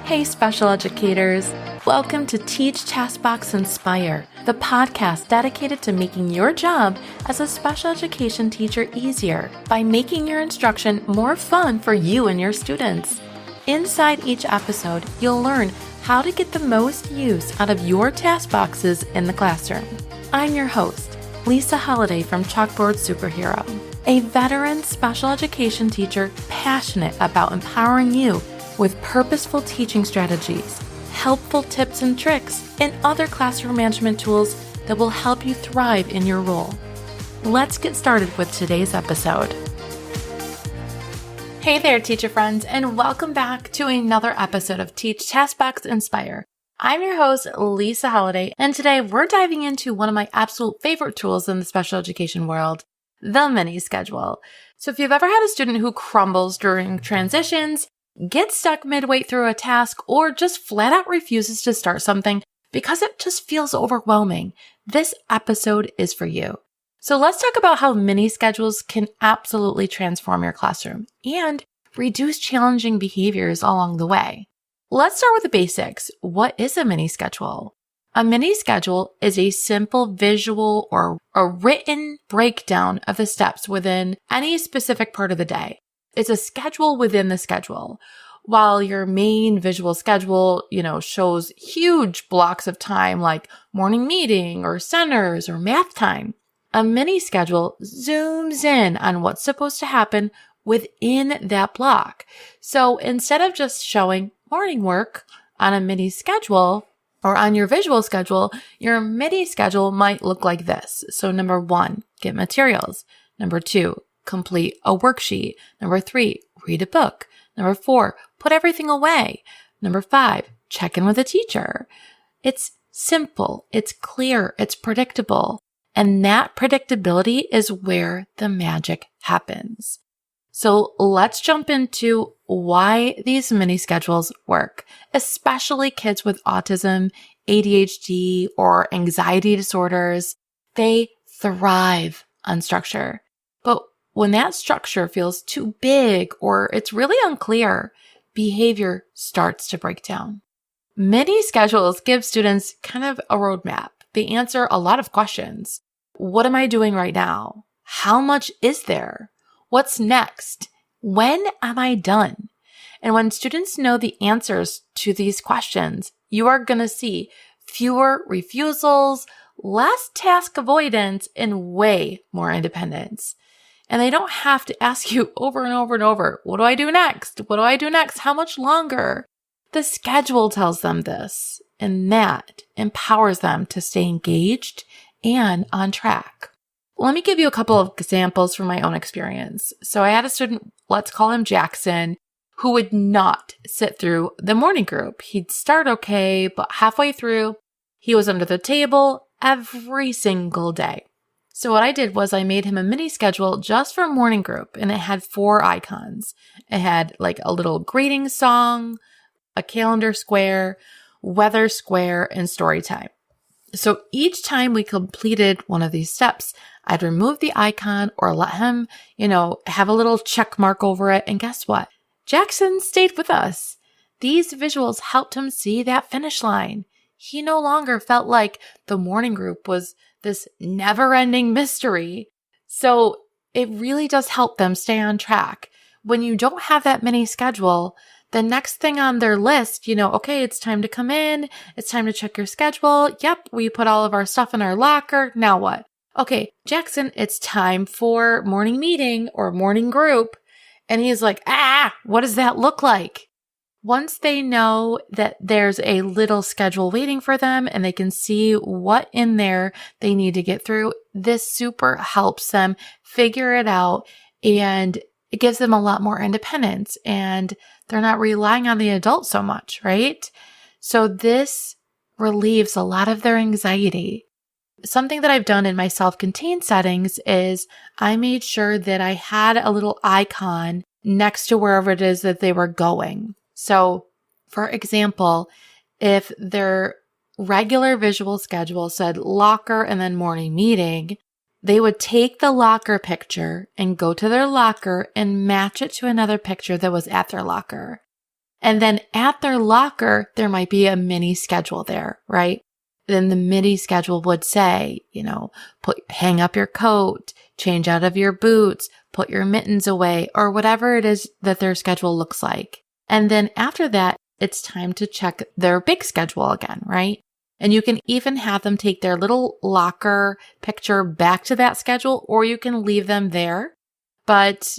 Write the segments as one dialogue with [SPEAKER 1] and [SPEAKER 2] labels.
[SPEAKER 1] Hey, special educators. Welcome to Teach TaskBox Inspire, the podcast dedicated to making your job as a special education teacher easier by making your instruction more fun for you and your students. Inside each episode, you'll learn how to get the most use out of your task boxes in the classroom. I'm your host, Lisa Holiday from Chalkboard Superhero, a veteran special education teacher passionate about empowering you with purposeful teaching strategies, helpful tips and tricks, and other classroom management tools that will help you thrive in your role. Let's get started with today's episode. Hey there, teacher friends, and welcome back to another episode of Teach TaskBox Inspire. I'm your host, Lisa Holiday, and today we're diving into one of my absolute favorite tools in the special education world, the mini schedule. So if you've ever had a student who crumbles during transitions, gets stuck midway through a task, or just flat out refuses to start something because it just feels overwhelming, this episode is for you. So let's talk about how mini schedules can absolutely transform your classroom and reduce challenging behaviors along the way. Let's start with the basics. What is a mini schedule? A mini schedule is a simple visual or a written breakdown of the steps within any specific part of the day. It's a schedule within the schedule. While your main visual schedule, shows huge blocks of time like morning meeting or centers or math time, a mini schedule zooms in on what's supposed to happen within that block. So instead of just showing morning work on a mini schedule or on your visual schedule, your mini schedule might look like this. So number 1, get materials. Number 2, complete a worksheet. Number 3, read a book. Number 4, put everything away. Number 5, check in with a teacher. It's simple, it's clear, it's predictable. And that predictability is where the magic happens. So let's jump into why these mini schedules work, especially kids with autism, ADHD, or anxiety disorders. They thrive on structure. But when that structure feels too big or it's really unclear, behavior starts to break down. Mini schedules give students kind of a roadmap. They answer a lot of questions. What am I doing right now? How much is there? What's next? When am I done? And when students know the answers to these questions, you are going to see fewer refusals, less task avoidance, and way more independence. And they don't have to ask you over and over and over, what do I do next? What do I do next? How much longer? The schedule tells them this, and that empowers them to stay engaged and on track. Let me give you a couple of examples from my own experience. So I had a student, let's call him Jackson, who would not sit through the morning group. He'd start okay, but halfway through, he was under the table every single day. So what I did was I made him a mini schedule just for morning group, and it had 4 icons. It had like a little greeting song, a calendar square, weather square, and story time. So each time we completed one of these steps, I'd remove the icon or let him, have a little check mark over it. And guess what? Jackson stayed with us. These visuals helped him see that finish line. He no longer felt like the morning group was this never-ending mystery. So it really does help them stay on track. When you don't have that mini schedule, the next thing on their list, okay, it's time to come in. It's time to check your schedule. Yep, we put all of our stuff in our locker. Now what? Okay, Jackson, it's time for morning meeting or morning group. And he's like, what does that look like? Once they know that there's a little schedule waiting for them and they can see what in there they need to get through, this super helps them figure it out, and it gives them a lot more independence, and they're not relying on the adult so much, right? So this relieves a lot of their anxiety. Something that I've done in my self-contained settings is I made sure that I had a little icon next to wherever it is that they were going. So, for example, if their regular visual schedule said locker and then morning meeting, they would take the locker picture and go to their locker and match it to another picture that was at their locker. And then at their locker, there might be a mini schedule there, right? Then the mini schedule would say, hang up your coat, change out of your boots, put your mittens away, or whatever it is that their schedule looks like. And then after that, it's time to check their big schedule again, right? And you can even have them take their little locker picture back to that schedule, or you can leave them there. But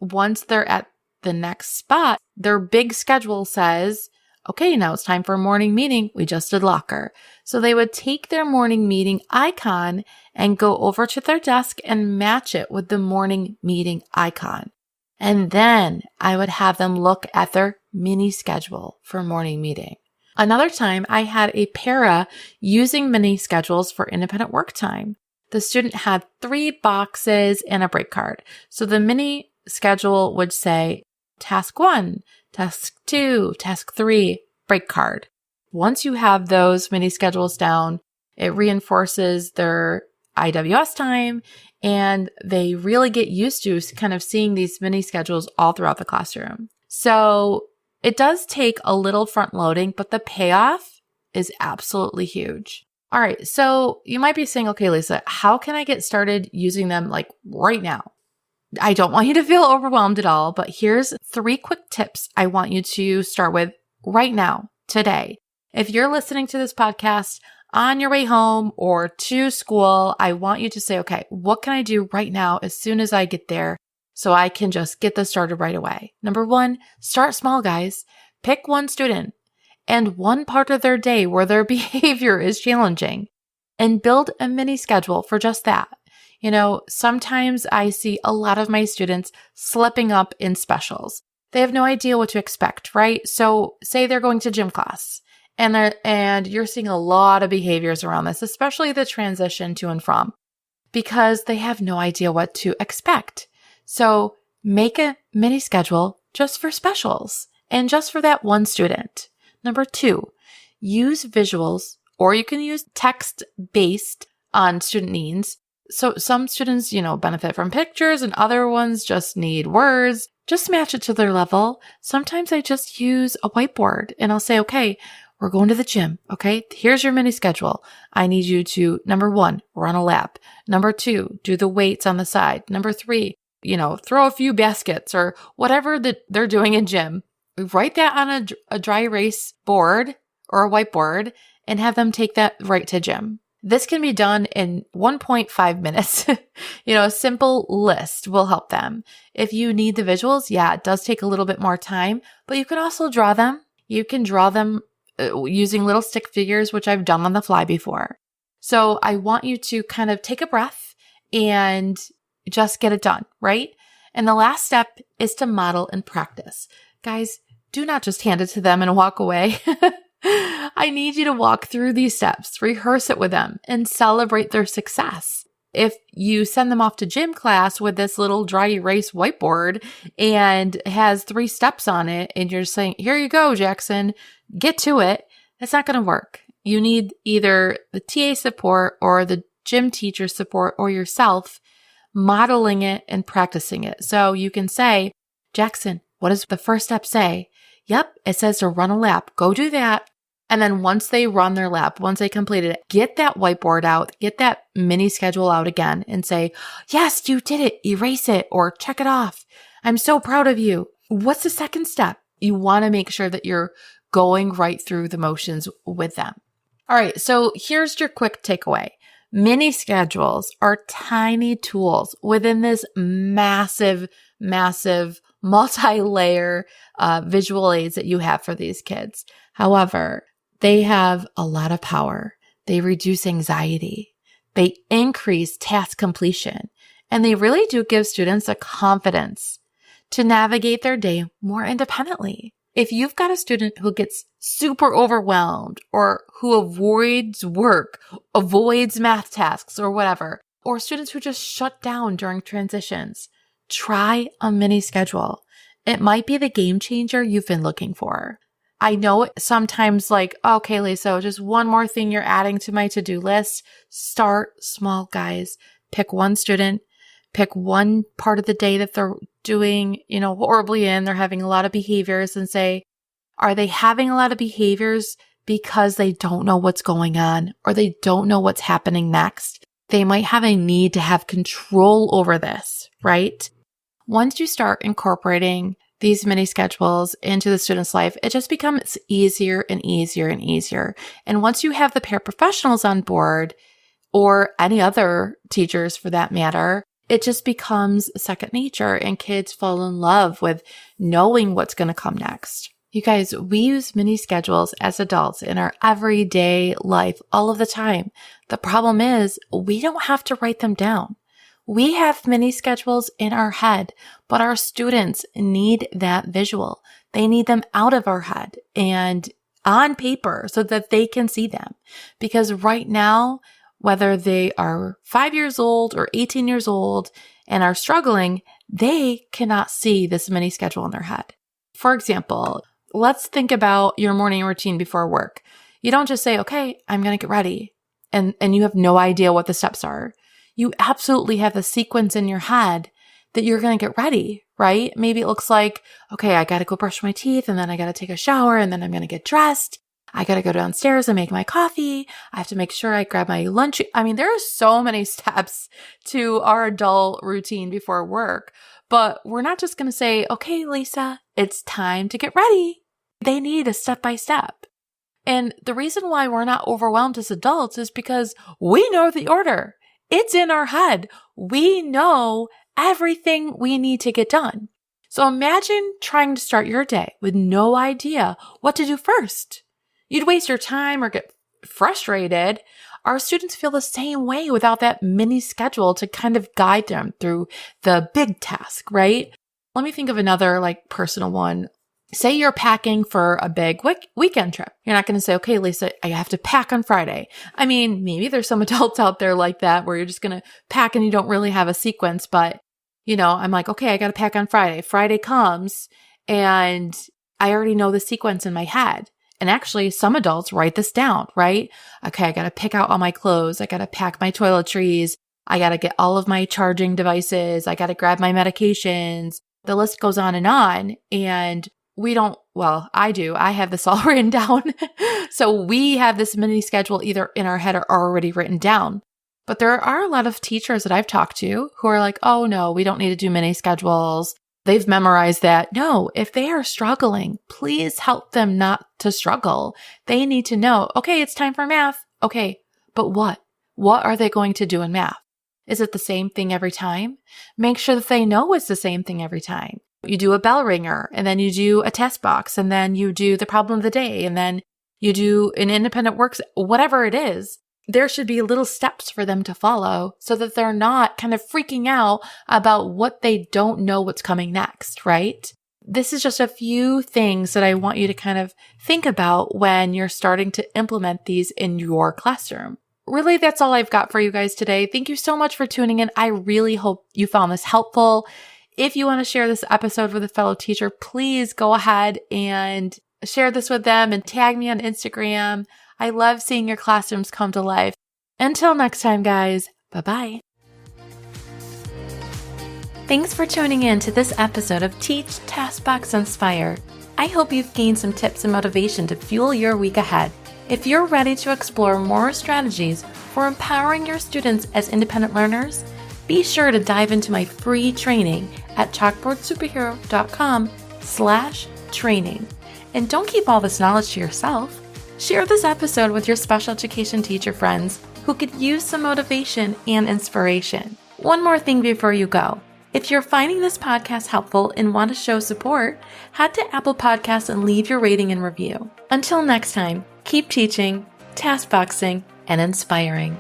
[SPEAKER 1] once they're at the next spot, their big schedule says, okay, now it's time for a morning meeting. We just did locker. So they would take their morning meeting icon and go over to their desk and match it with the morning meeting icon. And then I would have them look at their mini schedule for morning meeting. Another time I had a para using mini schedules for independent work time. The student had 3 boxes and a break card. So the mini schedule would say task 1, task 2, task 3, break card. Once you have those mini schedules down, it reinforces their IWS time, and they really get used to kind of seeing these mini schedules all throughout the classroom. So it does take a little front loading, but the payoff is absolutely huge. All right. So you might be saying, okay, Lisa, how can I get started using them like right now? I don't want you to feel overwhelmed at all, but here's 3 quick tips I want you to start with right now, today. If you're listening to this podcast on your way home or to school, I want you to say, okay, what can I do right now as soon as I get there so I can just get this started right away? Number 1, start small, guys. Pick one student and one part of their day where their behavior is challenging and build a mini schedule for just that. Sometimes I see a lot of my students slipping up in specials. They have no idea what to expect, right? So say they're going to gym class and you're seeing a lot of behaviors around this, especially the transition to and from, because they have no idea what to expect. So make a mini schedule just for specials and just for that one student. Number 2, use visuals, or you can use text based on student needs. So some students, benefit from pictures and other ones just need words. Just match it to their level. Sometimes I just use a whiteboard and I'll say, okay, we're going to the gym. Okay, here's your mini schedule. I need you to, number 1, run a lap. Number 2, do the weights on the side. Number 3, throw a few baskets or whatever that they're doing in gym. Write that on a dry erase board or a whiteboard and have them take that right to gym. This can be done in 1.5 minutes. A simple list will help them. If you need the visuals, it does take a little bit more time, but you can also draw them. You can draw them using little stick figures, which I've done on the fly before. So I want you to kind of take a breath and just get it done, right? And the last step is to model and practice. Guys, do not just hand it to them and walk away. I need you to walk through these steps, rehearse it with them, and celebrate their success. If you send them off to gym class with this little dry erase whiteboard and has 3 steps on it, and you're saying, here you go, Jackson, get to it, that's not going to work. You need either the TA support or the gym teacher support or yourself modeling it and practicing it. So you can say, Jackson, what does the first step say? Yep, it says to run a lap. Go do that. And then once they run their lap, once they completed it, get that whiteboard out, get that mini schedule out again and say, yes, you did it. Erase it or check it off. I'm so proud of you. What's the second step? You want to make sure that you're going right through the motions with them. All right, so here's your quick takeaway. Mini schedules are tiny tools within this massive multi-layer visual aids that you have for these kids. However, they have a lot of power. They reduce anxiety. They increase task completion. And they really do give students a confidence to navigate their day more independently. If you've got a student who gets super overwhelmed or who avoids work, avoids math tasks or whatever, or students who just shut down during transitions, try a mini schedule. It might be the game changer you've been looking for. I know sometimes okay, Lisa, just one more thing you're adding to my to-do list. Start small, guys. Pick one student, pick one part of the day that they're doing, horribly in, they're having a lot of behaviors and say, Are they having a lot of behaviors because they don't know what's going on or they don't know what's happening next? They might have a need to have control over this, right? Once you start incorporating these mini schedules into the student's life, it just becomes easier and easier and easier. And once you have the paraprofessionals on board, or any other teachers for that matter, it just becomes second nature and kids fall in love with knowing what's going to come next. You guys, we use mini schedules as adults in our everyday life all of the time. The problem is we don't have to write them down. We have mini schedules in our head, but our students need that visual. They need them out of our head and on paper so that they can see them. Because right now, whether they are 5 years old or 18 years old and are struggling, they cannot see this mini schedule in their head. For example, let's think about your morning routine before work. You don't just say, okay, I'm going to get ready. And you have no idea what the steps are. You absolutely have the sequence in your head that you're going to get ready, right? Maybe it looks like, okay, I got to go brush my teeth and then I got to take a shower and then I'm going to get dressed. I got to go downstairs and make my coffee. I have to make sure I grab my lunch. I mean, there are so many steps to our adult routine before work, but we're not just going to say, okay, Lisa, it's time to get ready. They need a step-by-step. And the reason why we're not overwhelmed as adults is because we know the order. It's in our head. We know everything we need to get done. So imagine trying to start your day with no idea what to do first. You'd waste your time or get frustrated. Our students feel the same way without that mini schedule to kind of guide them through the big task, right? Let me think of another personal one. Say you're packing for a big weekend trip. You're not going to say, okay, Lisa, I have to pack on Friday. I mean, maybe there's some adults out there like that where you're just going to pack and you don't really have a sequence, but I'm like, okay, I got to pack on Friday. Friday comes and I already know the sequence in my head. And actually, some adults write this down, right? Okay, I got to pick out all my clothes. I got to pack my toiletries. I got to get all of my charging devices. I got to grab my medications. The list goes on. And I do. I have this all written down. So we have this mini schedule either in our head or already written down. But there are a lot of teachers that I've talked to who are like, oh no, we don't need to do mini schedules. They've memorized that. No, if they are struggling, please help them not to struggle. They need to know, okay, it's time for math. Okay, but what? What are they going to do in math? Is it the same thing every time? Make sure that they know it's the same thing every time. You do a bell ringer, and then you do a test box, and then you do the problem of the day, and then you do an independent works, whatever it is. There should be little steps for them to follow so that they're not kind of freaking out about what they don't know what's coming next, right? This is just a few things that I want you to kind of think about when you're starting to implement these in your classroom. Really, that's all I've got for you guys today. Thank you so much for tuning in. I really hope you found this helpful. If you want to share this episode with a fellow teacher, please go ahead and share this with them and tag me on Instagram. I love seeing your classrooms come to life. Until next time, guys, bye-bye. Thanks for tuning in to this episode of Teach, TaskBox, Inspire. I hope you've gained some tips and motivation to fuel your week ahead. If you're ready to explore more strategies for empowering your students as independent learners, be sure to dive into my free training at chalkboardsuperhero.com/training. And don't keep all this knowledge to yourself. Share this episode with your special education teacher friends who could use some motivation and inspiration. One more thing before you go. If you're finding this podcast helpful and want to show support, head to Apple Podcasts and leave your rating and review. Until next time, keep teaching, taskboxing, and inspiring.